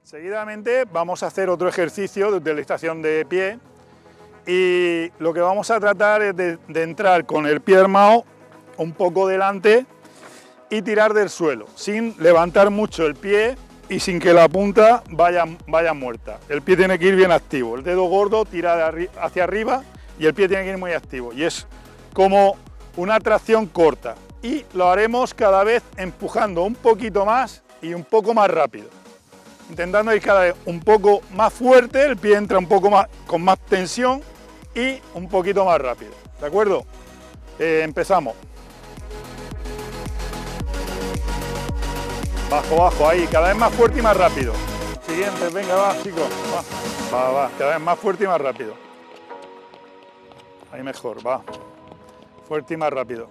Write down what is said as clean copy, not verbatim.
Seguidamente vamos a hacer otro ejercicio de utilización de pie y lo que vamos a tratar es de entrar con el pie armado un poco delante y tirar del suelo, sin levantar mucho el pie y sin que la punta vaya muerta. El pie tiene que ir bien activo, el dedo gordo tira hacia arriba y el pie tiene que ir muy activo y es como una tracción corta y lo haremos cada vez empujando un poquito más y un poco más rápido. Intentando ir cada vez un poco más fuerte, el pie entra un poco más con más tensión y un poquito más rápido, ¿de acuerdo? Empezamos. Bajo, bajo, ahí, cada vez más fuerte y más rápido. Siguiente, venga, va, chicos, va, cada vez más fuerte y más rápido. Ahí mejor, va. Fuerte y más rápido.